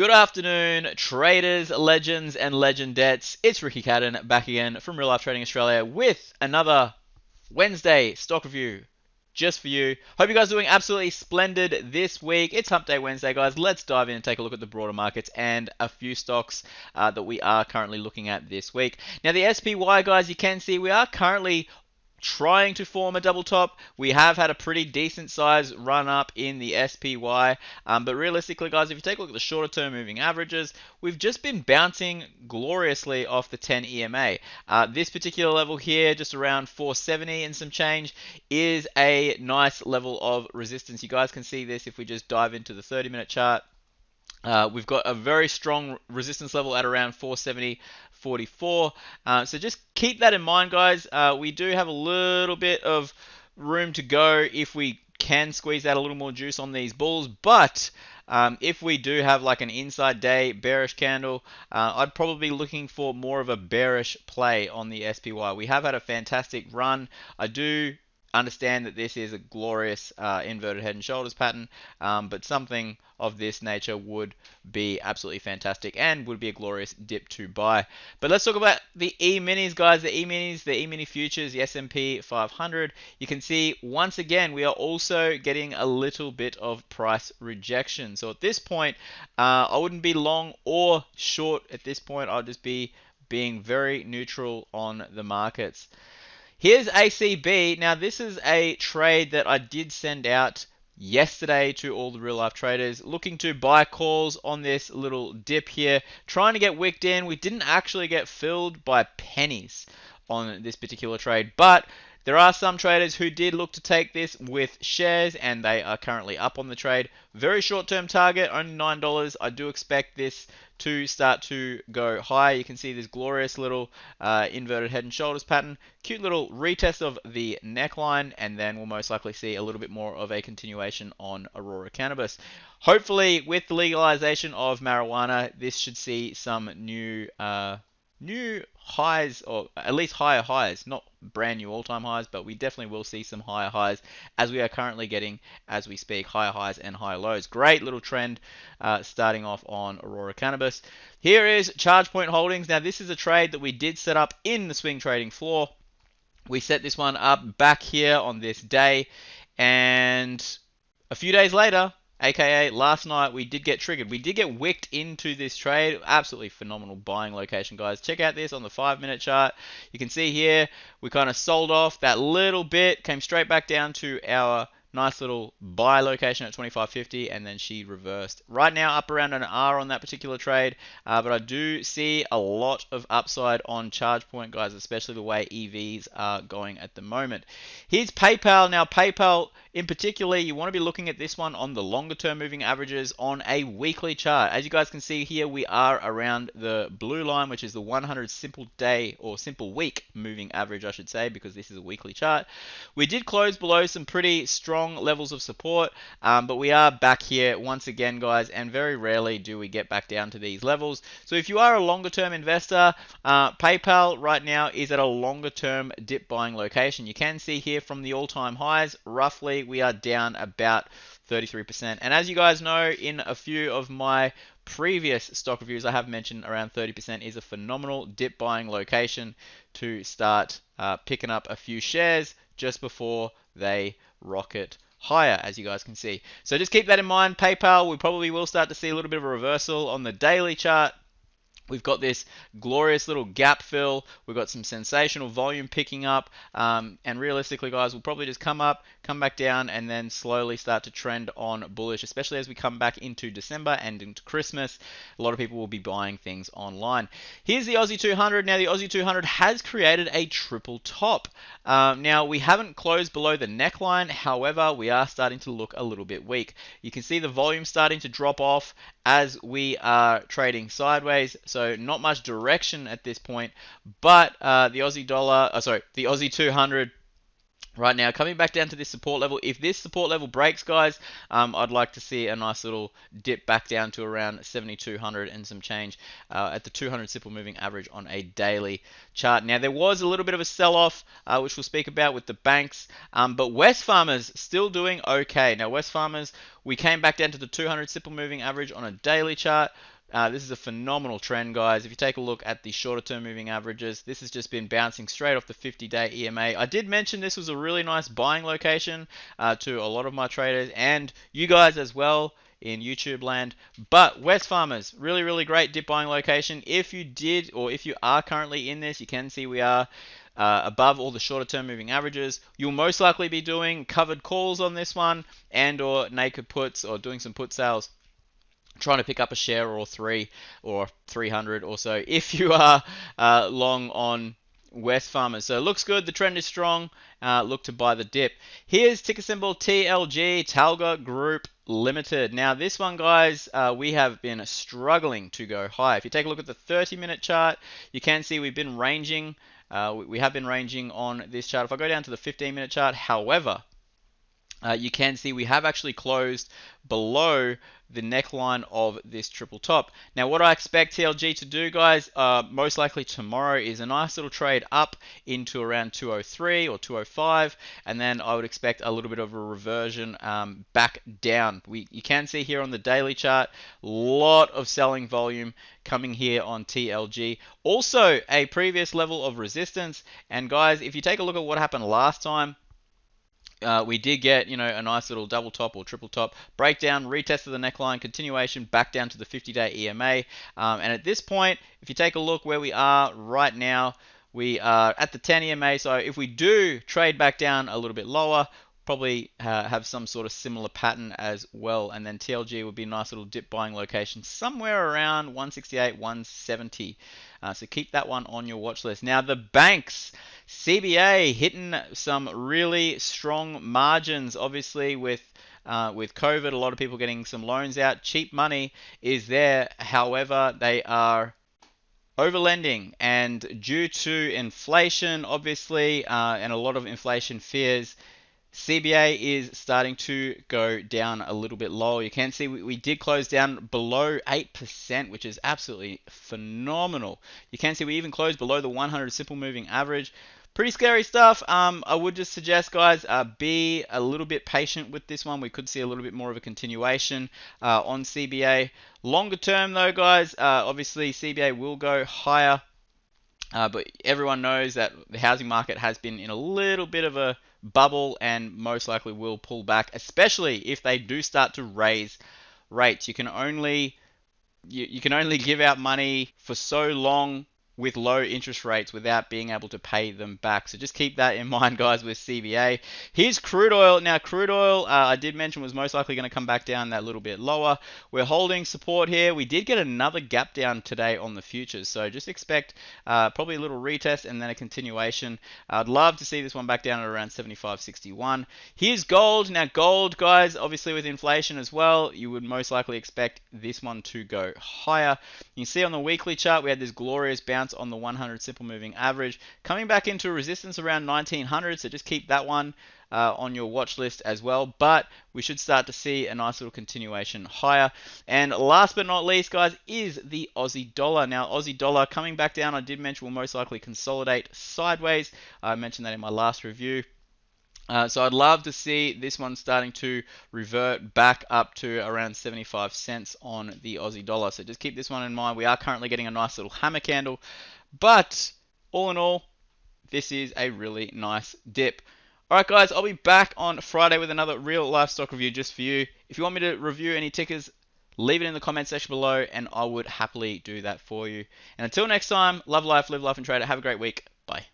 Good afternoon, traders, legends, and legendettes. It's Ricky Cadden back again from Real Life Trading Australia with another Wednesday stock review just for you. Hope you guys are doing absolutely splendid this week. It's Hump Day Wednesday, guys. Let's dive in and take a look at the broader markets and a few stocks that we are currently looking at this week. Now, the SPY, guys, you can see we are currently trying to form a double top. We have had a pretty decent size run up in the SPY, but realistically, guys, if you take a look at the shorter term moving averages, we've just been bouncing gloriously off the 10 EMA. This particular level here, just around 470 and some change, is a nice level of resistance. You guys can see this if we just dive into the 30-minute chart. We've got a very strong resistance level at around 470.44. So just keep that in mind, guys. We do have a little bit of room to go if we can squeeze out a little more juice on these bulls. But if we do have like an inside day bearish candle, I'd probably be looking for more of a bearish play on the SPY. We have had a fantastic run. I do understand that this is a glorious inverted head and shoulders pattern, but something of this nature would be absolutely fantastic and would be a glorious dip to buy. But let's talk about the E-minis, guys. The E-minis, the E-mini futures, the S&P 500. You can see once again we are also getting a little bit of price rejection. So at this point, I wouldn't be long or short at this point. I'll just be being very neutral on the markets. Here's ACB. Now, this is a trade that I did send out yesterday to all the real life traders looking to buy calls on this little dip here, trying to get wicked in. We didn't actually get filled by pennies on this particular trade, but there are some traders who did look to take this with shares, and they are currently up on the trade. Very short-term target, only $9. I do expect this to start to go higher. You can see this glorious little inverted head and shoulders pattern. Cute little retest of the neckline, and then we'll most likely see a little bit more of a continuation on Aurora Cannabis. Hopefully, with the legalization of marijuana, this should see some new highs, or at least higher highs, not brand new all-time highs, but we definitely will see some higher highs as we are currently getting as we speak, higher highs and higher lows. Great little trend starting off on Aurora Cannabis. Here is ChargePoint Holdings. Now, this is a trade that we did set up in the swing trading floor. We set this one up back here on this day, and a few days later, aka last night, we did get triggered. We did get wicked into this trade. Absolutely phenomenal buying location, guys. Check out this on the 5-minute chart. You can see here we kind of sold off that little bit, came straight back down to our nice little buy location at 25.50, and then she reversed. Right now up around an R on that particular trade, but I do see a lot of upside on ChargePoint, guys, especially the way EVs are going at the moment. Here's PayPal. Now, PayPal in particular, you want to be looking at this one on the longer term moving averages on a weekly chart. As you guys can see here, we are around the blue line, which is the 100 simple day or simple week moving average, I should say, because this is a weekly chart. We did close below some pretty strong levels of support, but we are back here once again, guys, and very rarely do we get back down to these levels. So if you are a longer term investor, PayPal right now is at a longer term dip buying location. You can see here from the all-time highs, roughly we are down about 33%. And as you guys know, in a few of my previous stock reviews, I have mentioned around 30% is a phenomenal dip buying location to start picking up a few shares just before they rocket higher, as you guys can see. So just keep that in mind. PayPal, we probably will start to see a little bit of a reversal on the daily chart. We've got this glorious little gap fill. We've got some sensational volume picking up. And realistically, guys, we'll probably just come up, come back down, and then slowly start to trend on bullish, especially as we come back into December and into Christmas. A lot of people will be buying things online. Here's the Aussie 200. Now, the Aussie 200 has created a triple top. Now, we haven't closed below the neckline. However, we are starting to look a little bit weak. You can see the volume starting to drop off as we are trading sideways. So not much direction at this point, but the Aussie dollar, the Aussie 200 right now coming back down to this support level. If this support level breaks, guys, I'd like to see a nice little dip back down to around 7,200 and some change at the 200 simple moving average on a daily chart. Now, there was a little bit of a sell-off, which we'll speak about with the banks, but Westfarmers still doing okay. Now, Westfarmers, we came back down to the 200 simple moving average on a daily chart. This is a phenomenal trend, guys. If you take a look at the shorter term moving averages, this has just been bouncing straight off the 50-day EMA. I did mention this was a really nice buying location to a lot of my traders and you guys as well in YouTube land. But Westfarmers, really, really great dip buying location. If you did, or if you are currently in this, you can see we are above all the shorter term moving averages. You'll most likely be doing covered calls on this one and or naked puts or doing some put sales, trying to pick up a share or three or 300 or so if you are long on Westfarmers. So it looks good. The trend is strong. Look to buy the dip. Here's ticker symbol TLG, Talga Group Limited. Now this one, guys, we have been struggling to go high. If you take a look at the 30-minute chart, you can see we've been ranging. We have been ranging on this chart. If I go down to the 15-minute chart, however, you can see we have actually closed below the neckline of this triple top. Now what I expect TLG to do, guys, most likely tomorrow is a nice little trade up into around 203 or 205, and then I would expect a little bit of a reversion back down. You can see here on the daily chart, a lot of selling volume coming here on TLG. Also a previous level of resistance, and guys, if you take a look at what happened last time, we did get, a nice little double top or triple top breakdown, retest of the neckline, continuation back down to the 50-day EMA. And at this point, if you take a look where we are right now, we are at the 10 EMA. So if we do trade back down a little bit lower, probably have some sort of similar pattern as well. And then TLG would be a nice little dip buying location somewhere around 168, 170. So keep that one on your watch list. Now the banks, CBA hitting some really strong margins, obviously with COVID, a lot of people getting some loans out. Cheap money is there. However, they are overlending, and due to inflation, obviously, and a lot of inflation fears, CBA is starting to go down a little bit lower. You can see we did close down below 8%, which is absolutely phenomenal. You can see we even closed below the 100 simple moving average. Pretty scary stuff. I would just suggest, guys, be a little bit patient with this one. We could see a little bit more of a continuation on CBA. Longer term, though, guys, obviously CBA will go higher. But everyone knows that the housing market has been in a little bit of a bubble and most likely will pull back, especially if they do start to raise rates. You can only give out money for so long with low interest rates without being able to pay them back. So just keep that in mind, guys, with CBA. Here's crude oil. Now, crude oil, I did mention, was most likely going to come back down that little bit lower. We're holding support here. We did get another gap down today on the futures, so just expect probably a little retest and then a continuation. I'd love to see this one back down at around 75.61. Here's gold. Now, gold, guys, obviously with inflation as well, you would most likely expect this one to go higher. You can see on the weekly chart, we had this glorious bounce on the 100 simple moving average, coming back into resistance around 1900, so just keep that one on your watch list as well. But we should start to see a nice little continuation higher. And last but not least, guys, is the Aussie dollar. Now, Aussie dollar coming back down, I did mention will most likely consolidate sideways. I mentioned that in my last review. So I'd love to see this one starting to revert back up to around 75 cents on the Aussie dollar. So just keep this one in mind. We are currently getting a nice little hammer candle. But all in all, this is a really nice dip. Alright guys, I'll be back on Friday with another real life stock review just for you. If you want me to review any tickers, leave it in the comment section below and I would happily do that for you. And until next time, love life, live life and trade it. Have a great week. Bye.